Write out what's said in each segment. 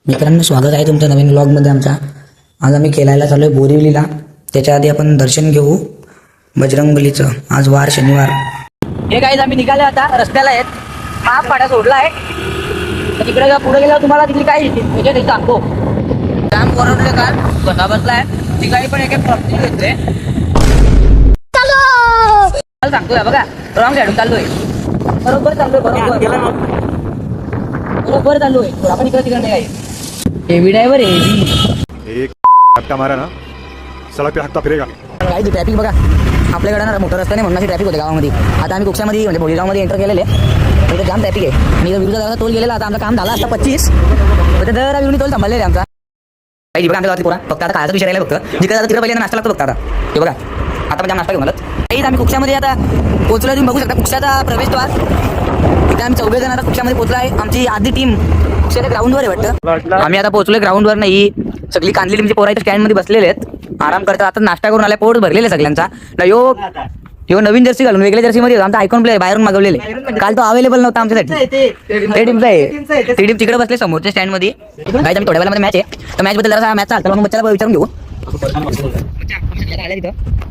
मित्रांनो, स्वागत आहे तुमच्या नवीन व्लॉगमध्ये आमच्या. आज आम्ही केलायला चालू आहे बोरिवलीला. त्याच्या आधी आपण दर्शन घेऊ बजरंगबलीचं. आज वार शनिवार. हे काही आम्ही निघाले आता रस्त्याला आहेत. माप पाड्या सोडला आहे. तिकडे पुढे गेल्यावर तुम्हाला तिथे काय म्हणजे ते सांगतो. काम वरवले का बसा बसलाय ठिकाणी पण एक एक प्रॉपर्टी घेतले. सांगतोय बघा, रॉंग साईडून चाललोय. बरोबर चाललोय, बरोबर चाललोय. आपण इकडे तिकडे नाही. हेवी ड्रायव्हर आहे. एक झटका मारा ना, सड़क पे हटता फिरेगा. काही ट्रॅफिक बघा आपल्याकडे ना, मोठा रस्ता नाही म्हणून ट्रॅफिक होते गावामध्ये. आता आम्ही कुक्षामध्ये म्हणजे बोलीगावमध्ये एंटर केलेले. तिथे जाम ट्रॅफिक आहे आणि विरुद्ध टोल गेलेला. आता आमचं काम झालं असता 25 दर विरुद्ध टोल थांबलेले आमचा. काही बघा आमच्या गावात पोरा फक्त आता खायचं विषय राहिला. फक्त जिकडे जातं तिकडे पहिल्यांदा नाश्ता लागतो. फक्त आता हे बघा, आता म्हणजे नाश्ता घेऊन आलात. काही आम्ही कुक्षामध्ये आता पोहोचलो. तुम्ही बघू शकता कुक्षाचा प्रवेशद्वार. इथे आम्ही 4 जण आता कुक्षामध्ये पोहोचलो आहे. आमची आधी टीम कुक्षाच्या ग्राउंडवर आहे वाटतं. आम्ही आता पोहोचलोय ग्राउंडवर. नाही सगळी कांदलेली म्हणजे पोरा इथे स्टँडमध्ये बसलेले आहेत, आराम करतात. आता नाश्ता करून आले, पोट भरलेले सगळ्यांचा. यो नवीन जर्सी घालून वेगळ्या जर्सीमध्ये आमचा आयकॉन प्ले बाहेरून मागवलेले. काल तो अवेलेबल नव्हता आमच्यासाठी. ते टीमचा आहे. ती टीम तिकडे बसले समोरच्या स्टँडमध्ये. काही आम्ही थोड्या वेळामध्ये मॅच आहे. तर मॅच बद्दल जरा मॅच चालतं मग बच्चाला विचारून घेऊ.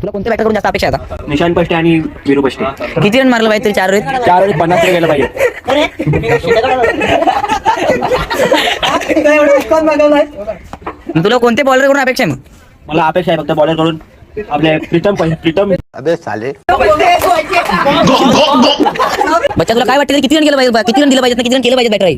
तुला कोणत्या बॅटर करून जास्त अपेक्षा आता? निशान पष्टे आणि वीरू पष्टे. किती रन मारलं पाहिजे? 4 ओव्हर 50 तरी गेलं पाहिजे. तुला कोणते बॉलर करून अपेक्षा आहे मग? मला अपेक्षा आहे फक्त बॉलर करून आपले प्रीतम. अबे साले. बच्चा तुला काय वाटतं किती रन केलं पाहिजे? किती रन दिलं पाहिजे? किती रन केलं पाहिजे बॅटर आहे?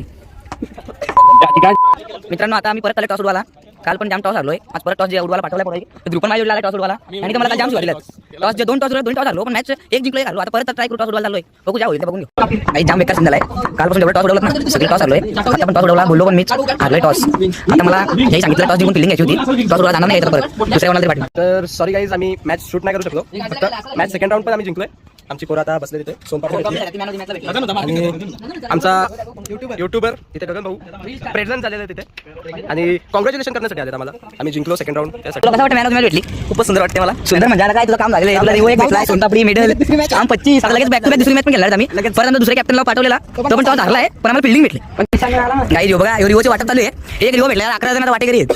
मित्रांनो, आता आम्ही परत आले टॉस उडवायला. काल पण जाम टॉस हरलोय. आज परत टॉस उडवायला पाठवला पडे. ध्रुपन माझ्या उडला टॉस उडवायला आणि मला जाम शिवायला टॉस जे 2 टॉस हरलो. पण मॅच एक जिंकलोय घालू. आता परत ट्राय करू. टॉस उडवायला चाललोय. बघू जाऊ बघून घेऊ. काही जाम बेकार झालाय. कालपासून जेवढा टॉस उडवला ना सगळे टॉस हरलोय. आता पण टॉस उडवला बोललो पण मीच हरलोय टॉस. आता मला हे सांगितलं टॉस जिंकून फिलिंग घ्यायची होती. टॉस उडवायला जाणार नाही परत दुसऱ्या कोणाला तरी पाठवून. तर सॉरी गाईज, आम्ही मॅच शूट नाही करू शकलो. फक्त मॅच सेकंड राऊंड पण आम्ही जिंकलोय. आमची पोरं आता बसले तिथे सोमपार आणि आमचा युट्यूबर तिथे गगन भाऊ प्रेझेंट झालेला आहे तिथे आणि कॉंग्रॅच्युलेशन करण्यासाठी आले आम्हाला. आम्ही जिंकलो सेकंड राऊंड. त्यासाठी तुला कसं वाटतं? मॅच भेटली खूपच सुंदर वाटते मला. सुंदर म्हणजे आता काय तुला काम झालेलं. तुला रिओ एक भेटला, सोनपापडी मेडल, काम 25. आता लगेच बॅक टू बॅक दुसरी मॅच पण खेळणार आम्ही. परत दुसऱ्या कॅप्टनला पाठवलेला. तो पण टॉस हरला आहे पण आम्हाला फिल्डिंग भेटली. काही रिओ बघा, रिओची वाटत चालू आहे. एक रिओ भेटला 11 जणांना वाटेकरी आहेत.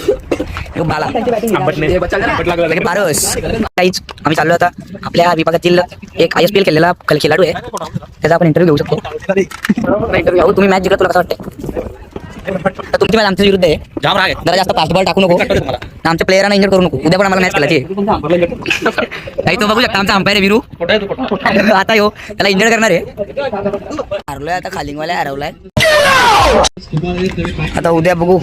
बाला पारस काहीच. आम्ही चाललो आता आपल्या विभागातील एक ISPL खेळलेला खेळाडू आहे. त्याचा आपण इंटरव्ह्यू घेऊ शकतो. इंटरव्ह्यू तुम्ही मॅच जिंकला, तुला कसं वाटतं? तुमची मॅच आमच्या विरुद्ध आहे. जाम राग आहे. जरा जास्त फास्ट बॉल टाकू नको. आमच्या प्लेयरांना इंजर करू नको. उद्या पण आम्हाला मॅच खेळायची आहे. काही तो बघू शकता आमचा अंपायर आहे विरू. आता यो त्याला इंजर करणार आहे. हरलोय आता, खालिंगवाल्या हरवलाय. आता उद्या बघू.